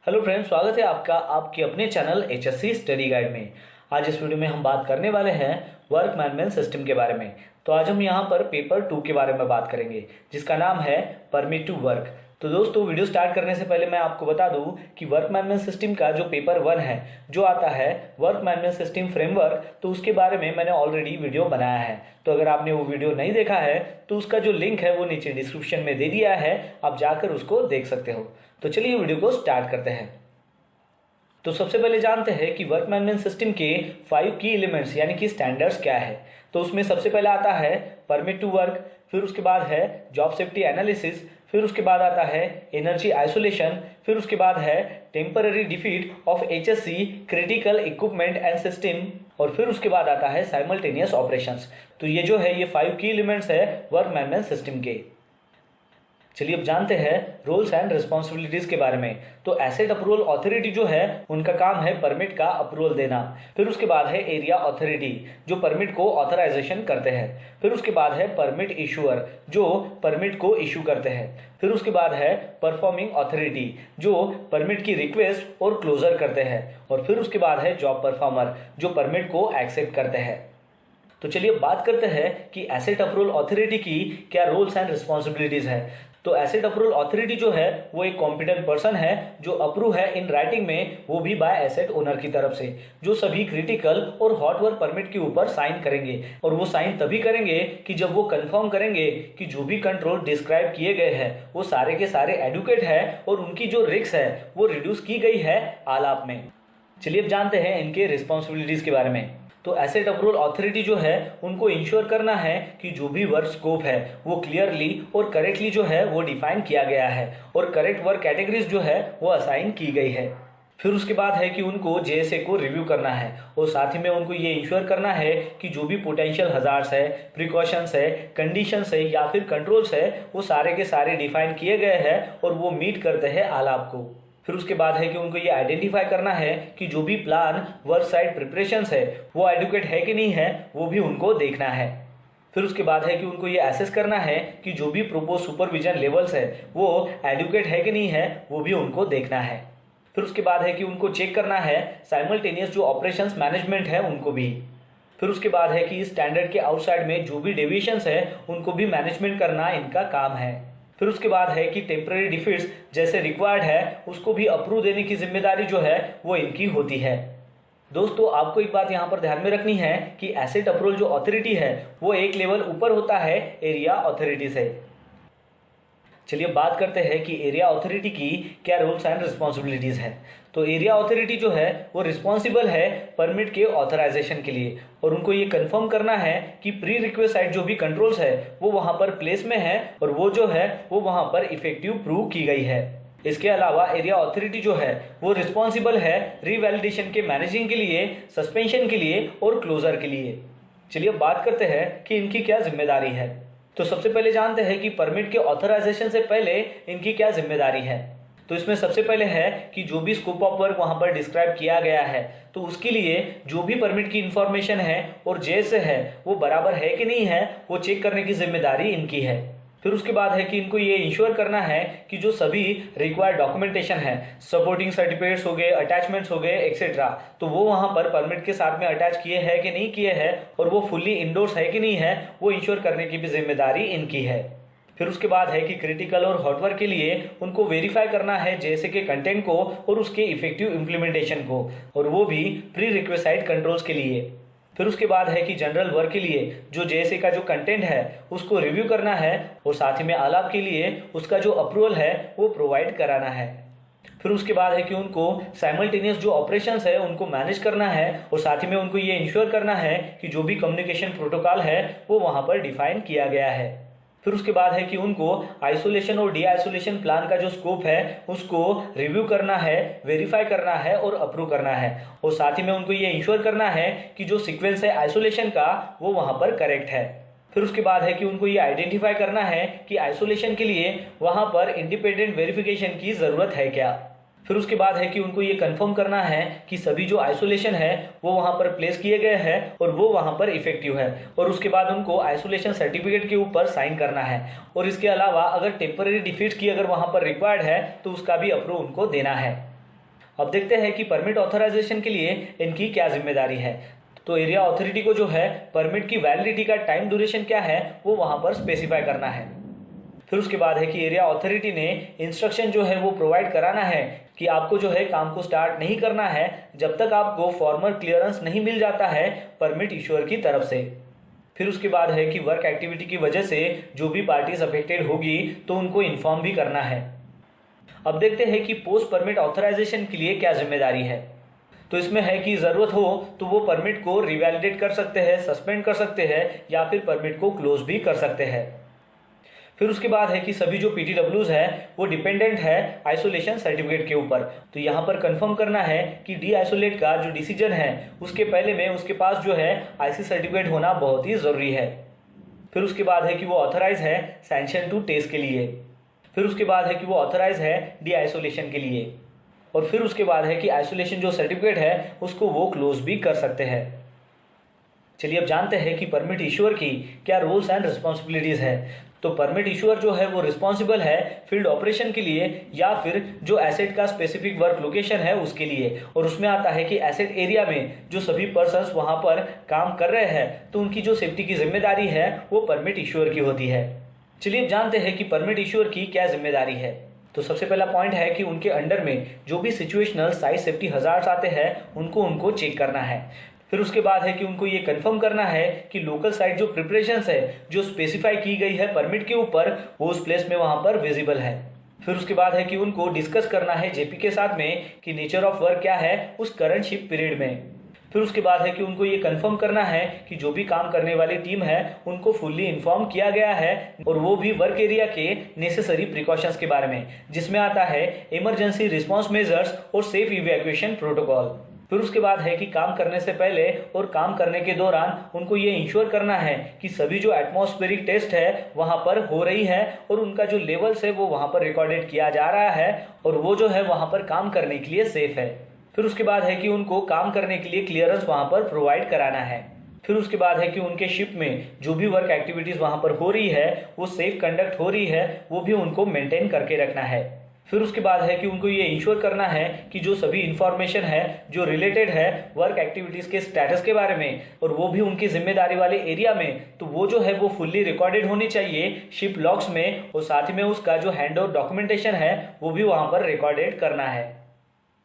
Hello friends, स्वागत है आपका आपके अपने चैनल एचएससी स्टडी गाइड में। आज इस वीडियो में हम बात करने वाले हैं वर्क मैनेजमेंट सिस्टम के बारे में। तो आज हम यहाँ पर पेपर 2 के बारे में बात करेंगे जिसका नाम है परमिट टू वर्क। तो दोस्तों, वीडियो स्टार्ट करने से पहले मैं आपको बता दूं कि वर्क मैनेजमेंट सिस्टम का जो पेपर 1 है, जो आता है वर्क मैनेजमेंट सिस्टम फ्रेमवर्क, तो उसके बारे में मैंने ऑलरेडी वीडियो बनाया है। तो अगर आपने वो वीडियो नहीं देखा है तो उसका जो लिंक है वो नीचे डिस्क्रिप्शन में दे दिया है, आप जाकर उसको देख सकते हो। तो चलिए वीडियो को स्टार्ट करते हैं। तो सबसे पहले जानते हैं कि वर्क मैनेजमेंट सिस्टम के 5 की एलिमेंट्स यानी कि स्टैंडर्ड्स क्या है। तो उसमें सबसे पहले आता है परमिट टू वर्क, फिर उसके बाद है जॉब सेफ्टी एनालिसिस, फिर उसके बाद आता है एनर्जी आइसोलेशन, फिर उसके बाद है temporary defeat of HSC critical equipment and system, और फिर उसके बाद आता है साइमल्टेनियस ऑपरेशंस। तो ये जो है ये 5 की एलिमेंट्स है वर्क मैनेजमेंट सिस्टम के। चलिए अब जानते हैं रोल्स एंड रिस्पॉन्सिबिलिटीज के बारे में। तो एसेट अप्रूवल अथॉरिटी जो है उनका काम है परमिट का अप्रूवल देना। फिर उसके बाद है एरिया अथॉरिटी जो परमिट को ऑथराइजेशन करते हैं। फिर उसके बाद है परमिट इशूअर जो परमिट को इशू करते हैं। फिर उसके बाद है परफॉर्मिंग अथॉरिटी जो परमिट की रिक्वेस्ट और क्लोजर करते हैं। और फिर उसके बाद है जॉब परफॉर्मर जो परमिट को एक्सेप्ट करते हैं। तो चलिए बात करते हैं कि एसेट अप्रूवल अथॉरिटी की क्या रोल्स एंड रिस्पॉन्सिबिलिटीज है। तो एसेट अप्रूवल अथॉरिटी जो है वो एक कॉम्पिटेंट पर्सन है जो अप्रूव है इन राइटिंग में, वो भी बाय एसेट ओनर की तरफ से, जो सभी क्रिटिकल और हॉट वर्क परमिट के ऊपर साइन करेंगे। और वो साइन तभी करेंगे कि जब वो कंफर्म करेंगे कि जो भी कंट्रोल डिस्क्राइब किए गए हैं वो सारे के सारे एडुकेट है और उनकी जो रिस्क है वो रिड्यूस की गई है आलाप में। चलिए अब जानते हैं इनके रिस्पॉन्सिबिलिटीज के बारे में। तो एसेट अप्रूवल अथॉरिटी जो है उनको इंश्योर करना है कि जो भी वर्क स्कोप है वो क्लियरली और करेक्टली जो है वो डिफाइन किया गया है और करेक्ट वर्क कैटेगरीज जो है वो असाइन की गई है। फिर उसके बाद है कि उनको जेएसए को रिव्यू करना है और साथ ही में उनको ये इंश्योर करना है कि जो भी पोटेंशियल हजार्ड्स है, प्रिकॉशंस है, कंडीशंस है या फिर कंट्रोल्स है वो सारे के सारे डिफाइन किए गए हैं और वो मीट करते हैं आलाप को। फिर उसके बाद है कि उनको ये आइडेंटिफाई करना है कि जो भी प्लान वर्क साइट प्रिपरेशंस है वो एडुकेट है कि नहीं है, वो भी उनको देखना है। फिर उसके बाद है कि उनको ये एसेस करना है कि जो भी प्रोपोज सुपरविजन लेवल्स है वो एडुकेट है कि नहीं है, वो भी उनको देखना है। फिर उसके बाद है कि उनको चेक करना है साइमल्टेनियस जो ऑपरेशंस मैनेजमेंट है उनको भी। फिर उसके बाद है कि स्टैंडर्ड के आउटसाइड में जो भी डेविएशंस है उनको भी मैनेजमेंट करना इनका काम है। फिर उसके बाद है कि टेम्पररी डिफीट्स जैसे रिक्वायर्ड है उसको भी अप्रूव देने की जिम्मेदारी जो है वो इनकी होती है। दोस्तों, आपको एक बात यहाँ पर ध्यान में रखनी है कि एसेट अप्रूवल जो अथॉरिटी है वो एक लेवल ऊपर होता है एरिया अथॉरिटी से। चलिए बात करते हैं कि एरिया अथॉरिटी की क्या रोल्स एंड रिस्पॉन्सिबिलिटीज है। तो एरिया अथॉरिटी जो है वो रिस्पॉन्सिबल है परमिट के ऑथराइजेशन के लिए और उनको ये कंफर्म करना है कि प्री रिक्वेस्ट साइड जो भी कंट्रोल्स है वो वहां पर प्लेस में है और वो जो है वो वहां पर इफेक्टिव प्रूव की गई है। इसके अलावा एरिया अथॉरिटी जो है वो रिस्पॉन्सिबल है रिवैलिडेशन के मैनेजिंग के लिए, सस्पेंशन के लिए और क्लोजर के लिए। चलिए बात करते हैं कि इनकी क्या जिम्मेदारी है। तो सबसे पहले जानते हैं कि परमिट के ऑथराइजेशन से पहले इनकी क्या जिम्मेदारी है। तो इसमें सबसे पहले है कि जो भी स्कोप ऑफ वर्क वहां पर डिस्क्राइब किया गया है तो उसके लिए जो भी परमिट की इंफॉर्मेशन है और जेसे है वो बराबर है कि नहीं है वो चेक करने की जिम्मेदारी इनकी है। फिर उसके बाद है कि इनको ये इंश्योर करना है कि जो सभी रिक्वायर्ड डॉक्यूमेंटेशन है, सपोर्टिंग सर्टिफिकेट्स हो गए, अटैचमेंट्स हो गए एक्सेट्रा, तो वो वहां पर परमिट के साथ में अटैच किए हैं कि नहीं किए हैं और वो फुल्ली इंडोर्स है कि नहीं है वो इंश्योर करने की भी जिम्मेदारी इनकी है। फिर उसके बाद है कि क्रिटिकल और हॉट वर्क के लिए उनको वेरीफाई करना है जैसे के कंटेंट को और उसके इफेक्टिव इम्प्लीमेंटेशन को, और वो भी प्री रिक्वेसाइड कंट्रोल्स के लिए। फिर उसके बाद है कि जनरल वर्क के लिए जो जेएसए का जो कंटेंट है उसको रिव्यू करना है और साथ ही में आलाप के लिए उसका जो अप्रूवल है वो प्रोवाइड कराना है। फिर उसके बाद है कि उनको साइमल्टेनियस जो ऑपरेशंस है उनको मैनेज करना है और साथ ही में उनको ये इंश्योर करना है कि जो भी कम्युनिकेशन प्रोटोकॉल है वो वहां पर डिफाइन किया गया है। फिर उसके बाद है कि उनको आइसोलेशन और डी आइसोलेशन प्लान का जो स्कोप है उसको रिव्यू करना है, वेरीफाई करना है और अप्रूव करना है और साथ ही में उनको ये इंश्योर करना है कि जो सीक्वेंस है आइसोलेशन का वो वहां पर करेक्ट है। फिर उसके बाद है कि उनको ये आइडेंटिफाई करना है कि आइसोलेशन के लिए वहां पर इंडिपेंडेंट वेरिफिकेशन की जरूरत है क्या। फिर उसके बाद है कि उनको ये कंफर्म करना है कि सभी जो आइसोलेशन है वो वहां पर प्लेस किए गए हैं और वो वहां पर इफेक्टिव है, और उसके बाद उनको आइसोलेशन सर्टिफिकेट के ऊपर साइन करना है। और इसके अलावा अगर टेम्पररी डिफीट की अगर वहां पर रिक्वायर्ड है तो उसका भी अप्रूव उनको देना है। अब देखते हैं कि परमिट ऑथराइजेशन के लिए इनकी क्या जिम्मेदारी है। तो एरिया अथॉरिटी को जो है परमिट की वैलिडिटी का टाइम ड्यूरेशन क्या है वो वहां पर स्पेसिफाई करना है। फिर उसके बाद है कि एरिया अथॉरिटी ने इंस्ट्रक्शन जो है वो प्रोवाइड कराना है कि आपको जो है काम को स्टार्ट नहीं करना है जब तक आपको फॉर्मल क्लियरेंस नहीं मिल जाता है परमिट इश्यूअर की तरफ से। फिर उसके बाद है कि वर्क एक्टिविटी की वजह से जो भी पार्टीज अफेक्टेड होगी तो उनको इन्फॉर्म भी करना है। अब देखते हैं कि पोस्ट परमिट ऑथराइजेशन के लिए क्या जिम्मेदारी है। तो इसमें है कि ज़रूरत हो तो वो परमिट को रिवैलिडेट कर सकते हैं, सस्पेंड कर सकते हैं या फिर परमिट को क्लोज भी कर सकते हैं। फिर उसके बाद है कि सभी जो PTWs है वो डिपेंडेंट है आइसोलेशन सर्टिफिकेट के ऊपर। तो यहाँ पर कंफर्म करना है कि डी आइसोलेट का जो डिसीजन है उसके पहले में उसके पास जो है IC सर्टिफिकेट होना बहुत ही ज़रूरी है। फिर उसके बाद है कि वो ऑथराइज है सैंक्शन टू टेस्ट के लिए। फिर उसके बाद है कि वो ऑथराइज है डी आइसोलेशन के लिए। और फिर उसके बाद है कि आइसोलेशन जो सर्टिफिकेट है उसको वो क्लोज भी कर सकते हैं। चलिए अब जानते हैं कि परमिट इश्यूअर की क्या रोल्स एंड रिस्पॉन्सिबिलिटीज है। तो परमिट इश्यूअर जो है वो रिस्पॉन्सिबल है फील्ड ऑपरेशन के लिए या फिर जो एसेट का स्पेसिफिक वर्क लोकेशन है उसके लिए। और उसमें आता है कि एसेट एरिया में जो सभी पर्सन्स वहां पर काम कर रहे हैं तो उनकी जो सेफ्टी की जिम्मेदारी है वो परमिट इश्यूअर की होती है। चलिए अब जानते हैं कि परमिट इश्यूअर की क्या जिम्मेदारी है। तो सबसे पहला पॉइंट है कि उनके अंडर में जो भी सिचुएशनल साइट सेफ्टी हजार्ड्स आते हैं उनको चेक करना है। फिर उसके बाद है कि उनको ये कंफर्म करना है कि लोकल साइट जो प्रिपरेशंस है जो स्पेसिफाई की गई है परमिट के ऊपर वो उस प्लेस में वहां पर विजिबल है। फिर उसके बाद है कि उनको डिस्कस करना है जेपी के साथ में कि नेचर ऑफ वर्क क्या है उस करंट शिप पीरियड में। फिर उसके बाद है कि उनको ये कंफर्म करना है कि जो भी काम करने वाली टीम है उनको फुल्ली इन्फॉर्म किया गया है और वो भी वर्क एरिया के नेसेसरी प्रिकॉशंस के बारे में, जिसमें आता है इमरजेंसी रिस्पॉन्स मेजर्स और सेफ इवैक्यूएशन प्रोटोकॉल। फिर उसके बाद है कि काम करने से पहले और काम करने के दौरान उनको ये इंश्योर करना है कि सभी जो एटमॉस्फेरिक टेस्ट है वहां पर हो रही है और उनका जो लेवल्स है वो वहां पर रिकॉर्डेड किया जा रहा है और वो जो है वहां पर काम करने के लिए सेफ है। फिर उसके बाद है कि उनको काम करने के लिए क्लियरेंस वहां पर प्रोवाइड कराना है। फिर उसके बाद है कि उनके शिप में जो भी वर्क एक्टिविटीज वहां पर हो रही है वो सेफ कंडक्ट हो रही है वो भी उनको मेंटेन करके रखना है। फिर उसके बाद है कि उनको ये इंश्योर करना है कि जो सभी इंफॉर्मेशन है जो रिलेटेड है वर्क एक्टिविटीज के स्टेटस के बारे में और वो भी उनकी जिम्मेदारी वाले एरिया में, तो वो जो है वो फुल्ली रिकॉर्डेड होनी चाहिए शिप लॉग्स में और साथ ही में उसका जो हैंड ओवर डॉक्यूमेंटेशन है वो भी वहां पर रिकॉर्डेड करना है।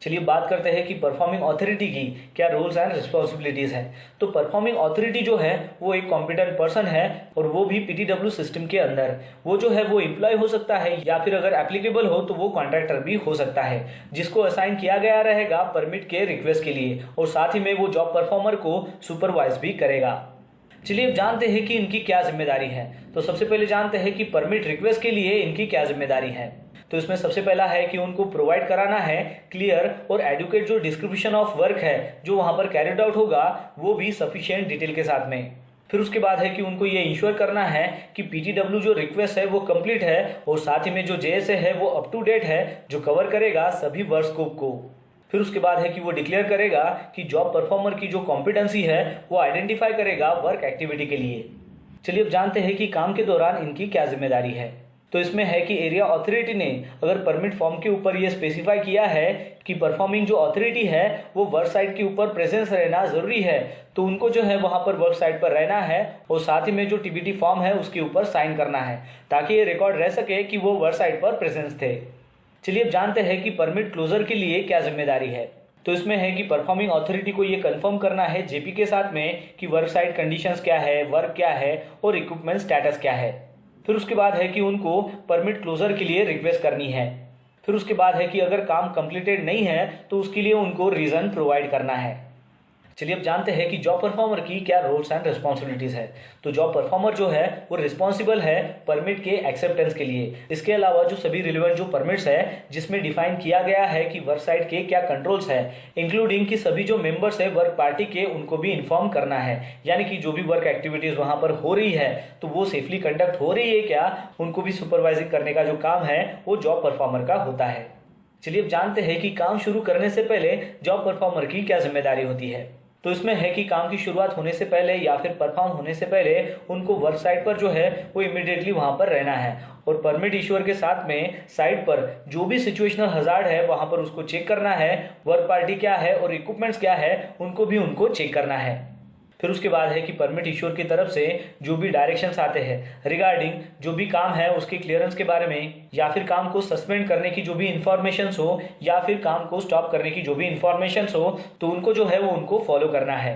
चलिए बात करते हैं कि परफॉर्मिंग अथॉरिटी की क्या रोल्स एंड रिस्पॉन्सिबिलिटीज हैं। तो परफॉर्मिंग अथॉरिटी जो है वो एक कॉम्पिटेंट पर्सन है और वो भी PTW सिस्टम के अंदर। वो जो है वो एम्प्लॉय हो सकता है या फिर अगर एप्लीकेबल हो तो वो कॉन्ट्रैक्टर भी हो सकता है, जिसको असाइन किया गया रहेगा परमिट के रिक्वेस्ट के लिए और साथ ही में वो जॉब परफॉर्मर को सुपरवाइज भी करेगा। चलिए अब जानते हैं कि इनकी क्या जिम्मेदारी है। तो सबसे पहले जानते हैं कि परमिट रिक्वेस्ट के लिए इनकी क्या जिम्मेदारी है। तो इसमें सबसे पहला है कि उनको प्रोवाइड कराना है क्लियर और एडुकेट जो डिस्क्रिप्शन ऑफ वर्क है जो वहां पर कैरिड आउट होगा वो भी सफिशिएंट डिटेल के साथ में। फिर उसके बाद है कि उनको ये इंश्योर करना है कि PTW जो रिक्वेस्ट है वो कंप्लीट है और साथ ही में जो JSA है वो अप टू डेट है जो कवर करेगा सभी वर्क स्कोप को। फिर उसके बाद है कि वो डिक्लेयर करेगा कि जॉब परफॉर्मर की जो कॉम्पिटेंसी है वो आइडेंटिफाई करेगा वर्क एक्टिविटी के लिए। चलिए अब जानते हैं कि काम के दौरान इनकी क्या जिम्मेदारी है। तो इसमें है कि एरिया अथॉरिटी ने अगर परमिट फॉर्म के ऊपर ये स्पेसिफाई किया है कि परफॉर्मिंग जो अथॉरिटी है वो वर्क साइट के ऊपर प्रेजेंस रहना जरूरी है, तो उनको जो है वहां पर वर्क साइट पर रहना है और साथ ही में जो TBT फॉर्म है उसके ऊपर साइन करना है ताकि ये रिकॉर्ड रह सके कि वो वर्क साइट पर प्रेजेंस थे। चलिए अब जानते हैं कि परमिट क्लोजर के लिए क्या जिम्मेदारी है। तो इसमें है कि परफॉर्मिंग अथॉरिटी को ये कंफर्म करना है जेपी के साथ में कि वर्क साइट कंडीशंस क्या है, वर्क क्या है और इक्विपमेंट स्टेटस क्या है। फिर उसके बाद है कि उनको परमिट क्लोजर के लिए रिक्वेस्ट करनी है। फिर उसके बाद है कि अगर काम कंप्लीटेड नहीं है तो उसके लिए उनको रीजन प्रोवाइड करना है। चलिए अब जानते हैं कि जॉब परफॉर्मर की क्या रोल्स एंड रिस्पॉन्सिबिलिटीज है। तो जॉब परफॉर्मर जो है वो रिस्पॉन्सिबल है परमिट के एक्सेप्टेंस के लिए। इसके अलावा जो सभी रिलेवेंट जो परमिट्स है जिसमें डिफाइन किया गया है कि वर्क साइट के क्या कंट्रोल्स है, इंक्लूडिंग कि सभी जो मेंबर्स है वर्क पार्टी के उनको भी इन्फॉर्म करना है, यानी कि जो भी वर्क एक्टिविटीज वहां पर हो रही है तो वो सेफली कंडक्ट हो रही है क्या, उनको भी सुपरवाइजिंग करने का जो काम है वो जॉब परफॉर्मर का होता है। चलिए अब जानते हैं कि काम शुरू करने से पहले जॉब परफॉर्मर की क्या जिम्मेदारी होती है। तो इसमें है कि काम की शुरुआत होने से पहले या फिर परफॉर्म होने से पहले उनको वर्क साइट पर जो है वो इमीडिएटली वहां पर रहना है और परमिट इश्यूअर के साथ में साइट पर जो भी सिचुएशनल हजार्ड है वहां पर उसको चेक करना है, वर्क पार्टी क्या है और इक्विपमेंट्स क्या है उनको चेक करना है। फिर उसके बाद है कि परमिट इश्यूअर की तरफ से जो भी डायरेक्शंस आते हैं रिगार्डिंग जो भी काम है उसके क्लियरेंस के बारे में या फिर काम को सस्पेंड करने की जो भी इंफॉर्मेशंस हो या फिर काम को स्टॉप करने की जो भी इंफॉर्मेशंस हो तो उनको जो है वो उनको फॉलो करना है।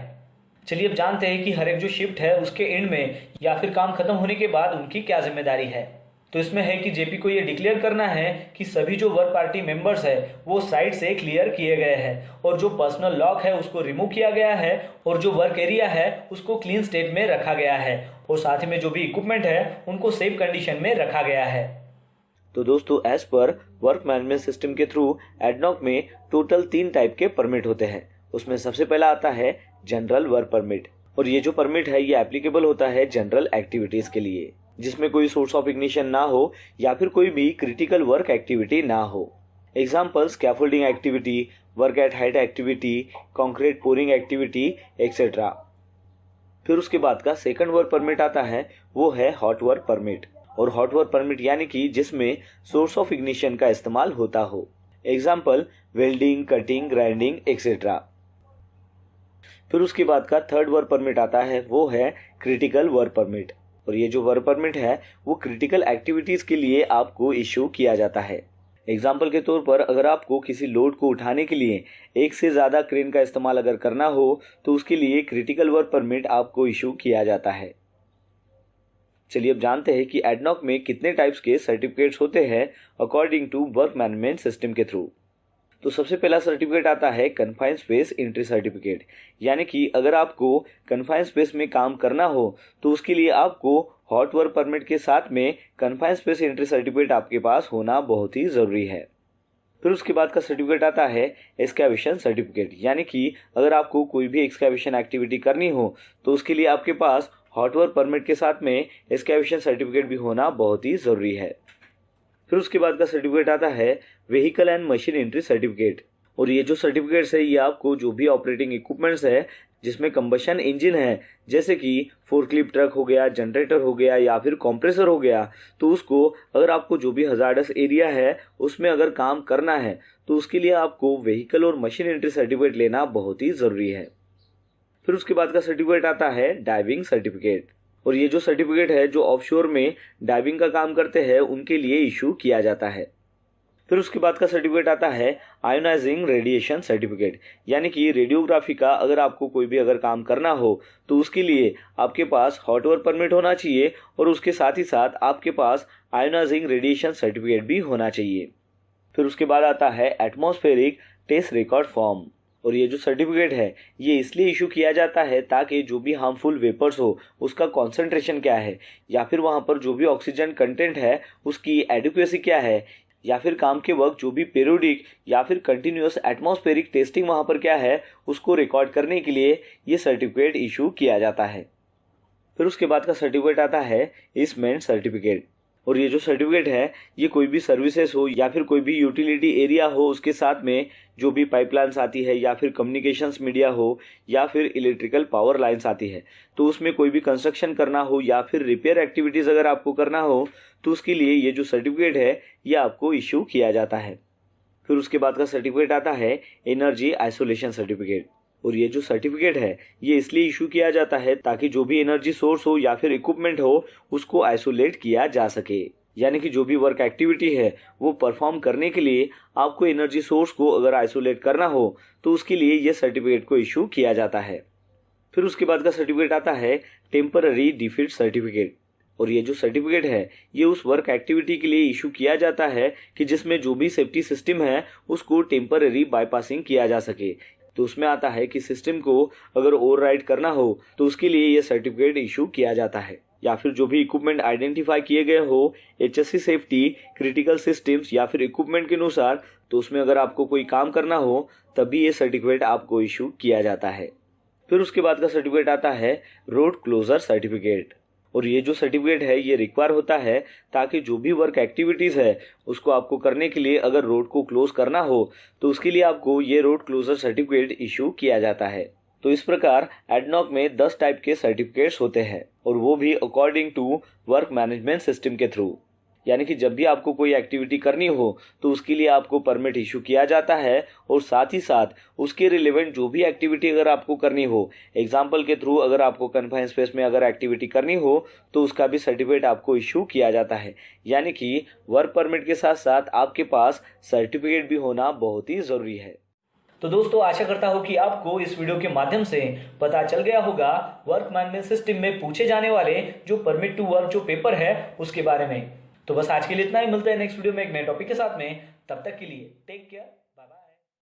चलिए अब जानते हैं कि हर एक जो शिफ्ट है उसके एंड में या फिर काम खत्म होने के बाद उनकी क्या जिम्मेदारी है। तो इसमें है कि जेपी को ये डिक्लेयर करना है कि सभी जो वर्क पार्टी मेंबर्स है वो साइट से क्लियर किए गए हैं और जो पर्सनल लॉक है उसको रिमूव किया गया है और जो वर्क एरिया है उसको क्लीन स्टेट में रखा गया है और साथ ही में जो भी इक्विपमेंट है उनको सेफ कंडीशन में रखा गया है। तो दोस्तों as per work management system के थ्रू एडनॉक में टोटल 3 टाइप के परमिट होते हैं। उसमें सबसे पहला आता है जनरल वर्क परमिट और ये जो परमिट है ये एप्लीकेबल होता है जनरल एक्टिविटीज के लिए जिसमें कोई सोर्स ऑफ इग्निशन ना हो या फिर कोई भी क्रिटिकल वर्क एक्टिविटी ना हो। Example scaffolding activity, work at height activity, concrete pouring activity etcetera. फिर उसके बाद का सेकंड वर्क परमिट आता है वो है हॉट वर्क परमिट और हॉट वर्क परमिट यानी कि जिसमें सोर्स ऑफ इग्निशन का इस्तेमाल होता हो। Example welding, cutting, grinding etcetera. फिर उसके बाद का थर्ड वर्क परमिट आता है वो है क्रिटिकल वर्क परमिट और ये जो वर्क परमिट है वो क्रिटिकल एक्टिविटीज के लिए आपको इश्यू किया जाता है। एग्जाम्पल के तौर पर अगर आपको किसी लोड को उठाने के लिए एक से ज़्यादा क्रेन का इस्तेमाल अगर करना हो तो उसके लिए क्रिटिकल वर्क परमिट आपको इशू किया जाता है। चलिए अब जानते हैं कि एडनॉक में कितने टाइप्स के सर्टिफिकेट्स होते हैं according to work management system के थ्रू। तो सबसे पहला सर्टिफिकेट आता है कन्फाइंड स्पेस एंट्री सर्टिफिकेट, यानी कि अगर आपको कन्फाइंड स्पेस में काम करना हो तो उसके लिए आपको हॉट वर्क परमिट के साथ में कन्फाइंड स्पेस एंट्री सर्टिफिकेट आपके पास होना बहुत ही ज़रूरी है। फिर उसके बाद का सर्टिफिकेट आता है एक्सकैवेशन सर्टिफिकेट, यानी कि अगर आपको कोई भी एक्सकैवेशन एक्टिविटी करनी हो तो उसके लिए आपके पास हॉट वर्क परमिट के साथ में एक्सकैवेशन सर्टिफिकेट भी होना बहुत ही ज़रूरी है। फिर उसके बाद का सर्टिफिकेट आता है vehicle and machine entry certificate और ये जो सर्टिफिकेट्स है ये आपको जो भी ऑपरेटिंग इक्विपमेंट्स है जिसमें कंबशन इंजन है जैसे कि फोर्कलिफ्ट ट्रक हो गया, जनरेटर हो गया या फिर कंप्रेसर हो गया, तो उसको अगर आपको जो भी हजार्डस एरिया है उसमें अगर काम करना है तो उसके लिए आपको व्हीकल और मशीन एंट्री सर्टिफिकेट लेना बहुत ही ज़रूरी है। फिर उसके बाद का सर्टिफिकेट आता है डाइविंग सर्टिफिकेट और ये जो सर्टिफिकेट है जो ऑफशोर में डाइविंग का काम करते हैं उनके लिए इशू किया जाता है। फिर उसके बाद का सर्टिफिकेट आता है आयोनाइजिंग रेडिएशन सर्टिफिकेट, यानी कि रेडियोग्राफी का अगर आपको कोई भी अगर काम करना हो तो उसके लिए आपके पास हॉट वर्क परमिट होना चाहिए और उसके साथ ही साथ आपके पास आयोनाइजिंग रेडिएशन सर्टिफिकेट भी होना चाहिए। फिर उसके बाद आता है एटमॉस्फेरिक टेस्ट रिकॉर्ड फॉर्म और ये जो सर्टिफिकेट है ये इसलिए इशू किया जाता है ताकि जो भी हार्मफुल वेपर्स हो उसका कॉन्सेंट्रेशन क्या है या फिर वहाँ पर जो भी ऑक्सीजन कंटेंट है उसकी एडिक्वेसी क्या है या फिर काम के वक्त जो भी पीरियोडिक या फिर कंटिन्यूअस एटमॉस्फेरिक टेस्टिंग वहाँ पर क्या है उसको रिकॉर्ड करने के लिए ये सर्टिफिकेट इशू किया जाता है। फिर उसके बाद का सर्टिफिकेट आता है ईस्टमेंट सर्टिफिकेट और ये जो सर्टिफिकेट है ये कोई भी सर्विसेज हो या फिर कोई भी यूटिलिटी एरिया हो उसके साथ में जो भी पाइपलाइंस आती है या फिर कम्युनिकेशंस मीडिया हो या फिर इलेक्ट्रिकल पावर लाइंस आती है तो उसमें कोई भी कंस्ट्रक्शन करना हो या फिर रिपेयर एक्टिविटीज़ अगर आपको करना हो तो उसके लिए ये जो सर्टिफिकेट है ये आपको इशू किया जाता है। फिर उसके बाद का सर्टिफिकेट आता है एनर्जी आइसोलेशन सर्टिफिकेट और ये जो सर्टिफिकेट है ये इसलिए इशू किया जाता है ताकि जो भी एनर्जी सोर्स हो या फिर इक्विपमेंट हो उसको आइसोलेट किया जा सके, यानी कि जो भी वर्क एक्टिविटी है वो परफॉर्म करने के लिए आपको एनर्जी सोर्स को अगर आइसोलेट करना हो तो उसके लिए ये सर्टिफिकेट को इशू किया जाता है। फिर उसके बाद का सर्टिफिकेट आता है टेम्पररी डिफीट सर्टिफिकेट और ये जो सर्टिफिकेट है ये उस वर्क एक्टिविटी के लिए इशू किया जाता है कि जिसमें जो भी सेफ्टी सिस्टम है उसको टेम्पररी बाईपासिंग किया जा सके। तो उसमें आता है कि सिस्टम को अगर ओवरराइड करना हो तो उसके लिए ये सर्टिफिकेट इशू किया जाता है या फिर जो भी इक्विपमेंट आइडेंटिफाई किए गए हो HSE सेफ्टी क्रिटिकल सिस्टम्स या फिर इक्विपमेंट के अनुसार तो उसमें अगर आपको कोई काम करना हो तभी ये सर्टिफिकेट आपको इशू किया जाता है। फिर उसके बाद का सर्टिफिकेट आता है रोड क्लोजर सर्टिफिकेट और ये जो सर्टिफिकेट है ये रिक्वायर होता है ताकि जो भी वर्क एक्टिविटीज़ है उसको आपको करने के लिए अगर रोड को क्लोज करना हो तो उसके लिए आपको ये रोड क्लोजर सर्टिफिकेट इशू किया जाता है। तो इस प्रकार एडनॉक में 10 टाइप के सर्टिफिकेट्स होते हैं और वो भी according to work management system के थ्रू। यानी कि जब भी आपको कोई एक्टिविटी करनी हो तो उसके लिए आपको परमिट इशू किया जाता है और साथ ही साथ उसके रिलेवेंट जो भी एक्टिविटी अगर आपको करनी हो, एग्जाम्पल के थ्रू अगर आपको कन्फाइंड स्पेस में अगर एक्टिविटी करनी हो तो उसका भी सर्टिफिकेट आपको इशू किया जाता है। यानी कि वर्क परमिट के साथ साथ आपके पास सर्टिफिकेट भी होना बहुत ही ज़रूरी है। तो दोस्तों आशा करता हूँ कि आपको इस वीडियो के माध्यम से पता चल गया होगा वर्क मैनेजमेंट सिस्टम में पूछे जाने वाले जो परमिट टू वर्क जो पेपर है उसके बारे में। तो बस आज के लिए इतना ही, मिलते हैं नेक्स्ट वीडियो में एक नए टॉपिक के साथ में। तब तक के लिए टेक केयर।